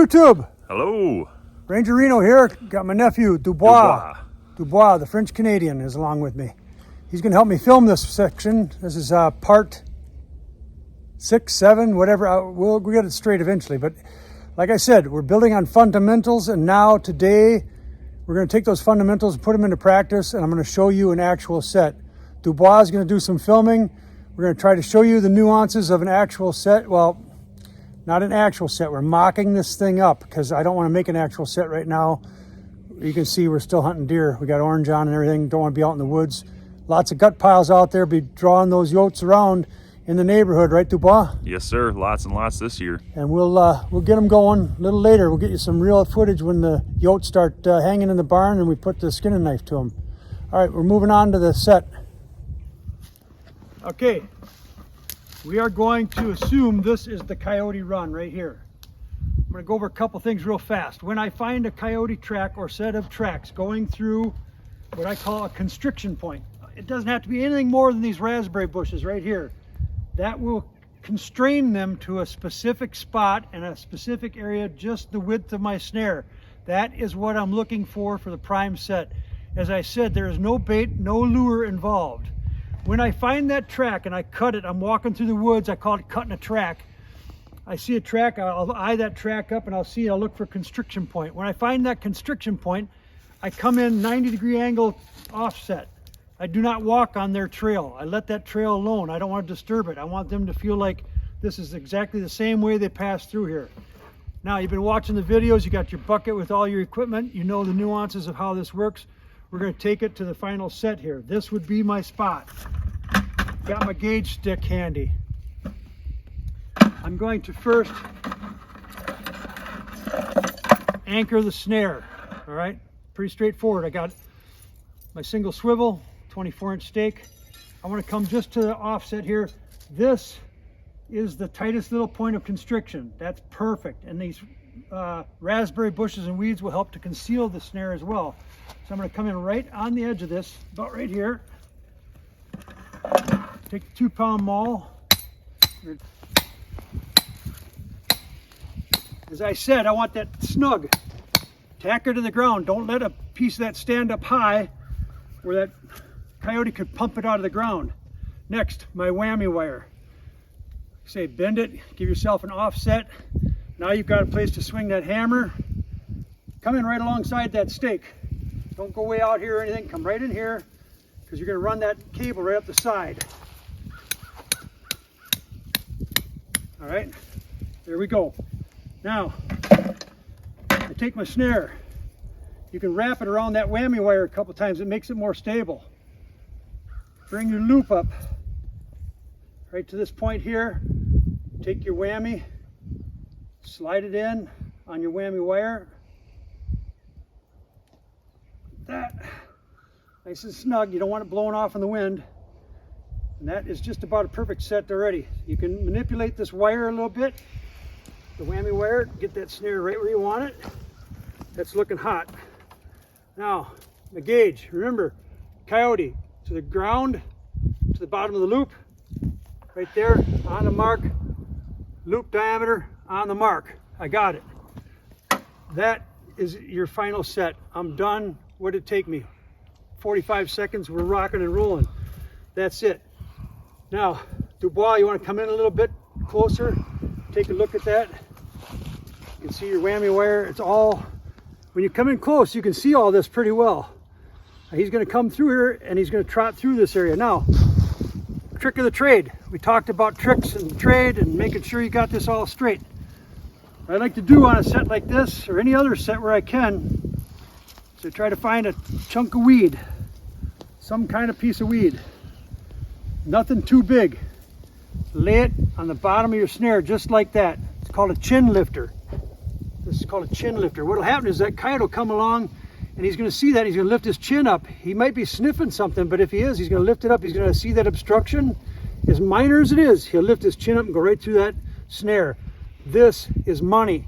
YouTube. Hello. Ranger Reno here. Got my nephew, Dubois. Dubois, the French Canadian, is along with me. He's going to help me film this section. This is part 6, 7, whatever. We'll get it straight eventually. But like I said, we're building on fundamentals. And now today, we're going to take those fundamentals and put them into practice. And I'm going to show you an actual set. Dubois is going to do some filming. We're going to try to show you the nuances of an actual set. Well, not an actual set. We're mocking this thing up because I don't want to make an actual set right now. You can see we're still hunting deer. We got orange on and everything. Don't want to be out in the woods. Lots of gut piles out there. Be drawing those yotes around in the neighborhood, right, Dubois? Yes, sir. Lots and lots this year. And we'll get them going a little later. We'll get you some real footage when the yotes start hanging in the barn and we put the skinning knife to them. All right, we're moving on to the set. Okay. We are going to assume this is the Coyote run right here. I'm going to go over a couple things real fast. When I find a Coyote track or set of tracks going through what I call a constriction point, it doesn't have to be anything more than these raspberry bushes right here. That will constrain them to a specific spot and a specific area, just the width of my snare. That is what I'm looking for the prime set. As I said, there is no bait, no lure involved. When I find that track and I cut it, I'm walking through the woods, I call it cutting a track. I see a track, I'll eye that track up and I'll look for constriction point. When I find that constriction point, I come in 90-degree angle offset. I do not walk on their trail. I let that trail alone. I don't want to disturb it. I want them to feel like this is exactly the same way they pass through here. Now, you've been watching the videos, you got your bucket with all your equipment, you know the nuances of how this works. We're going to take it to the final set here. This would be my spot. Got my gauge stick handy. I'm going to first anchor the snare. All right, pretty straightforward. I got my single swivel, 24-inch stake. I want to come just to the offset here. This is the tightest little point of constriction. That's perfect. And these raspberry bushes and weeds will help to conceal the snare as well. So I'm going to come in right on the edge of this, about right here. Take the 2-pound maul. As I said, I want that snug. Tack her to the ground. Don't let a piece of that stand up high where that coyote could pump it out of the ground. Next, my whammy wire. Say bend it, give yourself an offset. Now you've got a place to swing that hammer. Come in right alongside that stake. Don't go way out here or anything. Come right in here because you're going to run that cable right up the side. All right, there we go. Now, I take my snare. You can wrap it around that whammy wire a couple times. It makes it more stable. Bring your loop up right to this point here. Take your whammy, slide it in on your whammy wire. That nice and snug. You don't want it blowing off in the wind. And that is just about a perfect set already. You can manipulate this wire a little bit, the whammy wire, get that snare right where you want it. That's looking hot. Now, the gauge, remember, Coyote, to the ground, to the bottom of the loop, right there, on the mark, loop diameter, on the mark. I got it. That is your final set. I'm done. What did it take me? 45 seconds, we're rocking and rolling. That's it. Now, Dubois, you want to come in a little bit closer, take a look at that. You can see your whammy wire. It's all, when you come in close, you can see all this pretty well. Now, he's going to come through here and he's going to trot through this area. Now, trick of the trade. We talked about tricks and trade and making sure you got this all straight. What I like to do on a set like this or any other set where I can is I try to find a chunk of weed, some kind of piece of weed. Nothing too big. Lay it on the bottom of your snare just like that. It's called a chin lifter. This is called a chin lifter. What'll happen is that coyote will come along and he's going to see that. He's going to lift his chin up. He might be sniffing something, but if he is, he's going to lift it up. He's going to see that obstruction. As minor as it is, he'll lift his chin up and go right through that snare. This is money,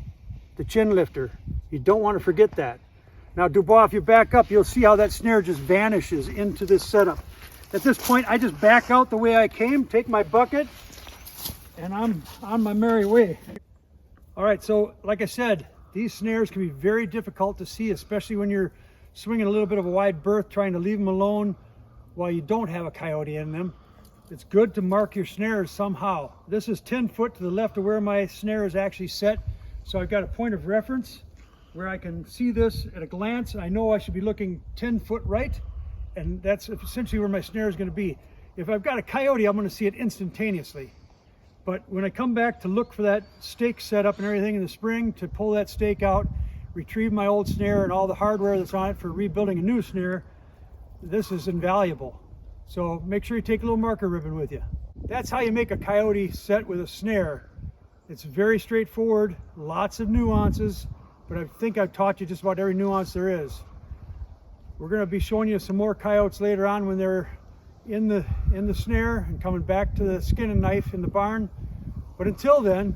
the chin lifter. You don't want to forget that. Now, Dubois, if you back up, you'll see how that snare just vanishes into this setup. At this point, I just back out the way I came, take my bucket, and I'm on my merry way. All right, so like I said, These snares can be very difficult to see, especially when you're swinging a little bit of a wide berth, trying to leave them alone while you don't have a coyote in them. It's good to mark your snares somehow. This is 10 foot to the left of where my snare is actually set, so I've got a point of reference where I can see this at a glance. I know I should be looking 10 foot right, and that's essentially where my snare is going to be. If I've got a coyote, I'm going to see it instantaneously. But when I come back to look for that stake setup and everything in the spring, to pull that stake out, retrieve my old snare and all the hardware that's on it for rebuilding a new snare, this is invaluable. So make sure you take a little marker ribbon with you. That's how you make a coyote set with a snare. It's very straightforward, lots of nuances, but I think I've taught you just about every nuance there is. We're going to be showing you some more coyotes later on when they're in the snare and coming back to the skin and knife in the barn. But until then,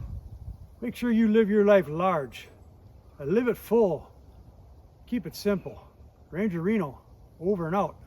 make sure you live your life large. Live it full. Keep it simple. Ranger Reno, over and out.